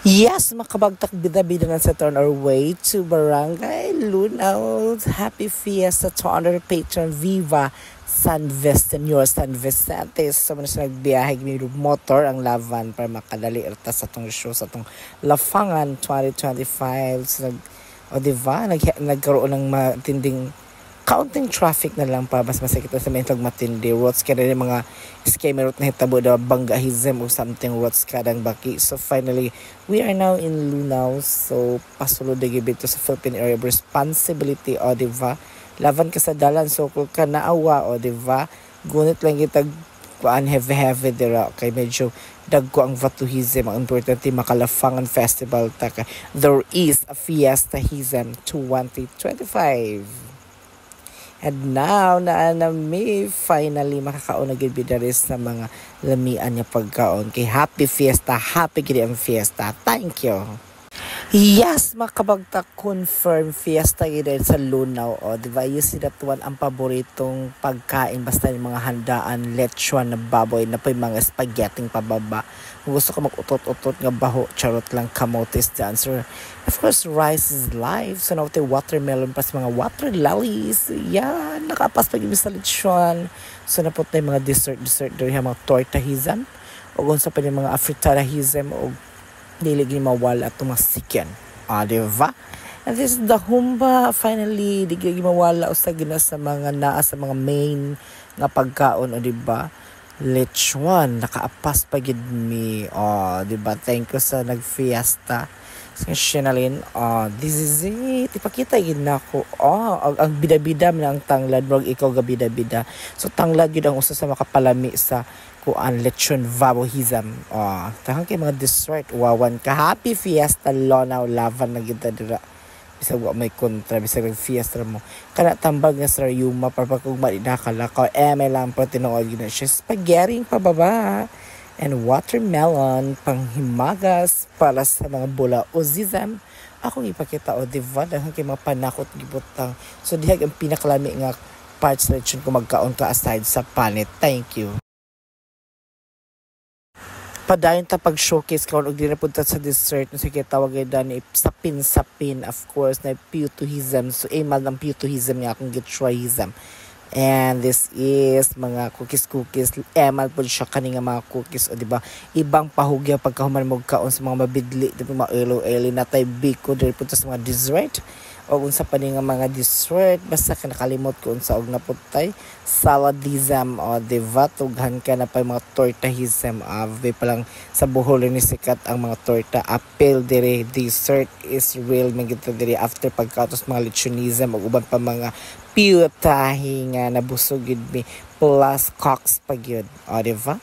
Yes, makabagtak bida-bida na sa turn our way to Barangay Lunao. Happy Fiesta to honor patron Viva San Vicente. So, muna sa nagbiyahe may motor ang lavan para makadali erta sa tong show sa tong Lafangan 2025. So, diba? Nagkaroon ng matinding counting traffic na lang para mas masakit sa mentog matindi roads ka rin mga scammer route na hitabo da banggahism or something roads ka dang baki. So finally we are now in Lunao, so pasulod na gibig to sa Philippine Area of Responsibility, o diba, laban ka sa dalan, so kung ka naawa, o diba, gunit lang kita kuan heavy dira kay medyo dagko ang Vatuhism. Ang importante makalafangan festival taka there is a fiestahism 2025. And now, naanami, finally, makakaon na gibidaris sa mga lamian niya pagkaon. Kay happy fiesta, happy gidi ang fiesta. Thank you. Yes, makabagta confirm fiesta gidi sa Lunao. O, diba, you see that one, ang paboritong pagkain, basta yung mga handaan, lechon na baboy, na po yung mga spaghetti pababa. Kung gusto ko mag-utot-utot nga baho, charot lang, kamotes dyan. So, of course, rice is life. So, now tayo watermelon pas mga water lilies. Yan, nakapas pag sa lechon. So, napot na yung mga dessert doon, mga tortahism. O kung sa pa yung mga afritarahism, o diligin mawala at tumasikin. Diba? And this is the humba. Finally, diligin mawala o sa gina sa mga naa sa mga main nga pagkaon, o diba? Lechon, nakaapas pagid mi. Diba? Thank you sa nagfiesta. Sinalin, this is it. Ipakita yun na ako. Ang bida-bida na ang tanglad. Murag ikaw ga bida-bida. So, tanglad yun ang usa sa makapalami sa kuan lechon vabohism. Tahang kay mga dessert. Wawan ka. Happy Fiesta, Lonaw, lavan na kita dira. Bisag wa may kontra, bisag fiesta mo. Kana tambag nga sa yuma para kung malidakalakaw. May lang pa tinuod yun siya. Spaghetti pababa. And watermelon panghimagas para sa mga bula o zizam. Akong ipakita, o diba, dahil kay mga panakot gibutang. So dihag ang pinakalami nga parts na lechon kung magkaon ka aside sa panit. Thank you. Padayon ta pag showcase karon og dili punta sa dessert no, sige tawag ida ni sapin of course na putuhism. So mal ang putuhism nga akong gitryhism. And this is mga cookies. Emal po siya kaninga mga cookies, o diba, ibang pahugya pagkahuman mo kaon sa mga mabidli, diba, mga early na tayo biko dili po sa mga dessert. O unsa pa nga mga dessert, basta ka nakalimot ko unsa og naputay saladism, o diba, tughan ka na pa mga tortahism. Pa lang sa Bohol ni sikat ang mga torta. Apel dire, dessert is real magita dire after pagkatos mga lechonism o uban pa mga piyutahi nga nabusugid mi plus cocks pagyud, o diba?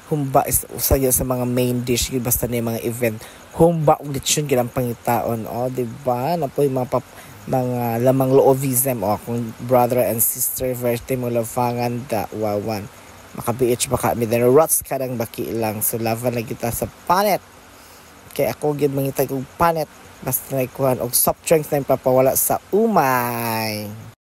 Humba is usaya sa mga main dish gid basta na mga event. Humba ug lechon gid ang pangitaon, o diba? Na po yung mga lamang loovism, o kung brother and sister verte mo lafangan da wawan. Makabiich baka mi then rots kadang baki lang. So lavan na kita sa panet. Kay ako gid mangitay og panet. Basta na ikuhan og soft drinks na papawala sa umay.